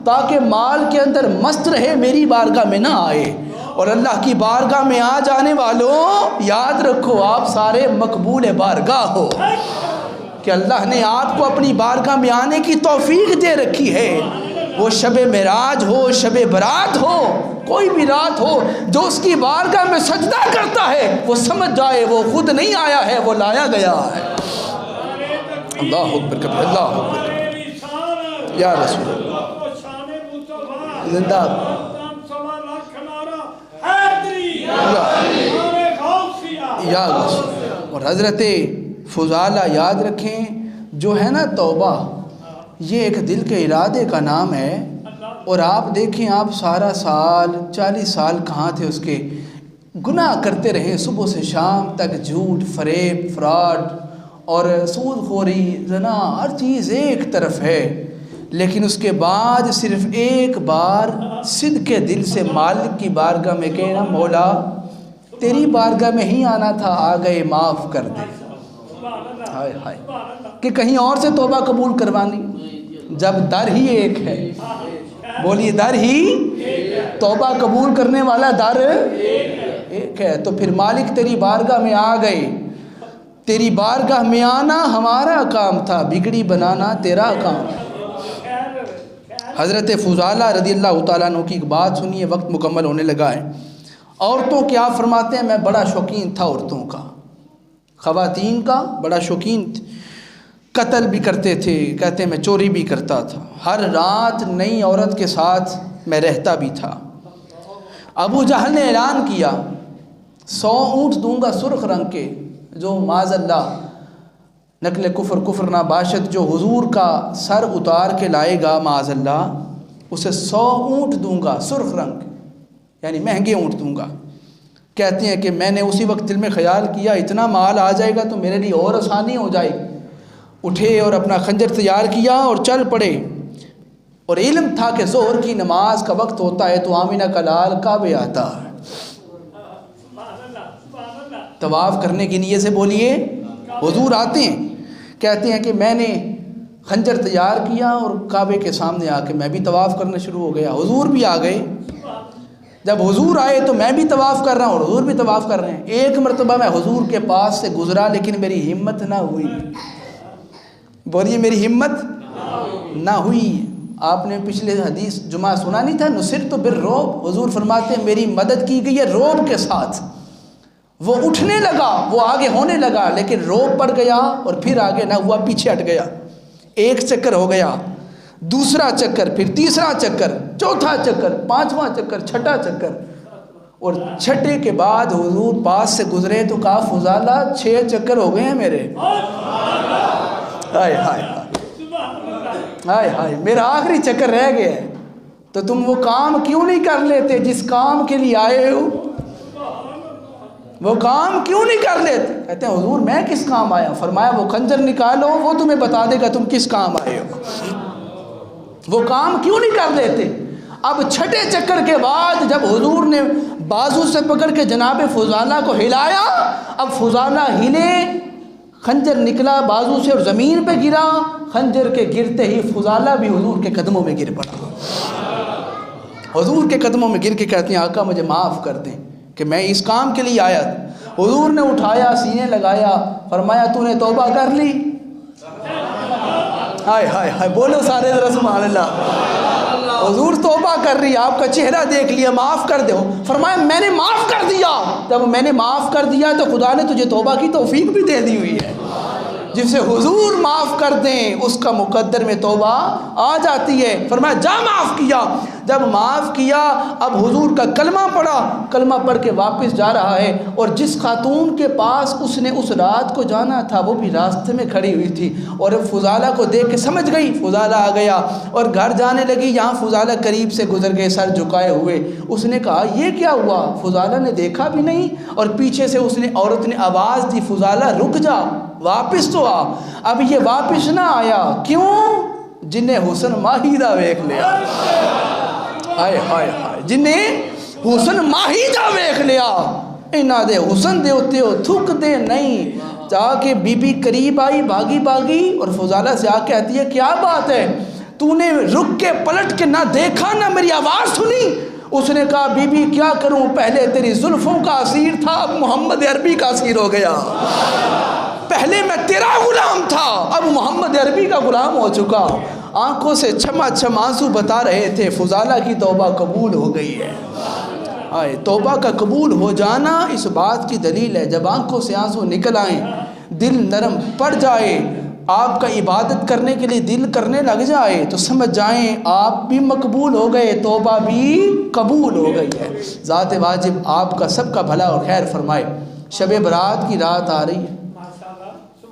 تاکہ مال کے اندر مست رہے، میری بارگاہ میں نہ آئے۔ اور اللہ کی بارگاہ میں آ جانے والوں، یاد رکھو آپ سارے مقبول بارگاہ ہو، کہ اللہ نے آپ کو اپنی بارگاہ میں آنے کی توفیق دے رکھی ہے۔ وہ شب معراج ہو، شب برات ہو، کوئی بھی رات ہو، جو اس کی بارگاہ میں سجدہ کرتا ہے وہ سمجھ جائے وہ خود نہیں آیا ہے، وہ لایا گیا ہے۔ اللہ اکبر کبیر، اللہ اکبر کبیر، یا رسول اللہ زندہ یا رسول۔ اور حضرت فضالہ یاد رکھیں، جو ہے نا توبہ، یہ ایک دل کے ارادے کا نام ہے۔ اور آپ دیکھیں، آپ سارا سال 40 سال کہاں تھے اس کے، گناہ کرتے رہے صبح سے شام تک، جھوٹ، فریب، فراڈ اور سود خوری، زنا، ہر چیز ایک طرف ہے، لیکن اس کے بعد صرف ایک بار صدق دل سے مالک کی بارگاہ میں کہنا، مولا تیری بارگاہ میں ہی آنا تھا، آ گئے، معاف کر دے۔ ہائے ہائے، کہ کہیں اور سے توبہ قبول کروانی، جب در ہی ایک ہے، بولیے در ہی، توبہ قبول کرنے والا در ایک ہے، تو پھر مالک تیری بارگاہ میں آ گئے۔ تیری بارگاہ میں آنا ہمارا کام تھا، بگڑی بنانا تیرا کام۔ حضرت فضالہ رضی اللہ تعالیٰ عنہ کی ایک بات سنیے، وقت مکمل ہونے لگا ہے۔ عورتوں کیا فرماتے ہیں، میں بڑا شوقین تھا عورتوں کا، خواتین کا بڑا شوقین تھا، قتل بھی کرتے تھے، کہتے ہیں میں چوری بھی کرتا تھا، ہر رات نئی عورت کے ساتھ میں رہتا بھی تھا۔ ابو جہل نے اعلان کیا 100 اونٹ دوں گا سرخ رنگ کے، جو معاذ اللہ نقل کفر نہ باشد، جو حضور کا سر اتار کے لائے گا معاذ اللہ، اسے 100 اونٹ دوں گا سرخ رنگ، یعنی مہنگے اونٹ دوں گا۔ کہتے ہیں کہ میں نے اسی وقت دل میں خیال کیا اتنا مال آ جائے گا تو میرے لیے اور آسانی ہو جائے گی۔ اٹھے اور اپنا خنجر تیار کیا اور چل پڑے، اور علم تھا کہ ظہر کی نماز کا وقت ہوتا ہے تو آمینہ کا لال کعبے آتا ہے۔ طواف کرنے کی نیت سے بولیے، حضور آتے ہیں، کہتے ہیں کہ میں نے خنجر تیار کیا اور کعبے کے سامنے آ کے میں بھی طواف کرنا شروع ہو گیا، حضور بھی آ گئے۔ جب حضور آئے تو میں بھی طواف کر رہا ہوں اور حضور بھی طواف کر رہے ہیں۔ ایک مرتبہ میں حضور کے پاس سے گزرا لیکن میری ہمت نہ ہوئی، بولیے میری ہمت نہ ہوئی۔ آپ نے پچھلے حدیث جمعہ سنا نہیں تھا، نصرت بالرعب، حضور فرماتے ہیں میری مدد کی گئی ہے رعب کے ساتھ۔ وہ اٹھنے لگا، وہ آگے ہونے لگا، لیکن رعب پڑ گیا اور پھر آگے نہ ہوا، پیچھے ہٹ گیا۔ ایک چکر ہو گیا، دوسرا چکر، پھر تیسرا چکر، چوتھا چکر، پانچواں چکر، چھٹا چکر، اور چھٹے کے بعد حضور پاس سے گزرے تو کہا فضالہ 6 چکر ہو گئے ہیں میرے۔ ہائے ہائے ہائے ہائے، میرا آخری چکر رہ گیا ہے، تو تم وہ کام کیوں نہیں کر لیتے جس کام کے لیے آئے ہو؟ وہ کام کیوں نہیں کر لیتے؟ کہتے ہیں حضور میں کس کام آیا ہوں؟ فرمایا وہ خنجر نکالو، وہ تمہیں بتا دے گا تم کس کام آئے ہو۔ وہ کام کیوں نہیں کر لیتے؟ اب چھٹے چکر کے بعد جب حضور نے بازو سے پکڑ کے جناب فضالہ کو ہلایا، اب فضالہ ہلے، خنجر نکلا بازو سے اور زمین پہ گرا، خنجر کے گرتے ہی فضالہ بھی حضور کے قدموں میں گر پڑا۔ حضور کے قدموں میں گر کے کہتے ہیں آقا مجھے معاف کر دیں کہ میں اس کام کے لیے آیا تھا۔ حضور نے اٹھایا، سینے لگایا، فرمایا تو نے توبہ کر لی؟ ہائے ہائے ہائے، بولو سارے ذرا سبحان اللہ۔ حضور توبہ کر رہی، آپ کا چہرہ دیکھ لیا، معاف کر دو۔ فرمایا میں نے معاف کر دیا۔ جب میں نے معاف کر دیا تو خدا نے تجھے توبہ کی توفیق بھی دے دی ہوئی ہے۔ جسے حضور معاف کر دیں اس کا مقدر میں توبہ آ جاتی ہے۔ فرمایا جا معاف کیا۔ جب معاف کیا اب حضور کا کلمہ پڑھا، کلمہ پڑھ کے واپس جا رہا ہے، اور جس خاتون کے پاس اس نے اس رات کو جانا تھا وہ بھی راستے میں کھڑی ہوئی تھی، اور فضالہ کو دیکھ کے سمجھ گئی، فضالہ آ گیا اور گھر جانے لگی، یہاں فضالہ قریب سے گزر گئے سر جھکائے ہوئے۔ اس نے کہا یہ کیا ہوا؟ فضالہ نے دیکھا بھی نہیں، اور پیچھے سے اس نے عورت نے آواز دی فضالہ رک جا، واپس تو آ۔ اب یہ واپس نہ آیا، کیوں؟ جنہیں حسن ماہیدہ ویکھ لیا۔ ہائے ہائے ہائے، جنہیں حسن ماہیدہ ویکھ لیا، انہاں دے حسن دے ہوتے ہو تھک دے نہیں۔ جا کے بی بی قریب آئی بھاگی بھاگی، اور فضالہ سے آ کے کہتی ہے کیا بات ہے؟ تو نے رک کے پلٹ کے نہ دیکھا نہ میری آواز سنی؟ اس نے کہا بی بی کیا کروں، پہلے تیری زلفوں کا اسیر تھا، اب محمد عربی کا اسیر ہو گیا۔ پہلے میں تیرا غلام تھا، اب محمد عربی کا غلام ہو چکا۔ آنکھوں سے چھما چھم آنسو بتا رہے تھے فضالہ کی توبہ قبول ہو گئی ہے۔ آئے توبہ کا قبول ہو جانا اس بات کی دلیل ہے، جب آنکھوں سے آنسو نکل آئیں، دل نرم پڑ جائے، آپ کا عبادت کرنے کے لیے دل کرنے لگ جائے، تو سمجھ جائیں آپ بھی مقبول ہو گئے، توبہ بھی قبول ہو گئی ہے۔ ذات واجب آپ کا سب کا بھلا اور خیر فرمائے۔ شب برات کی رات آ رہی ہے،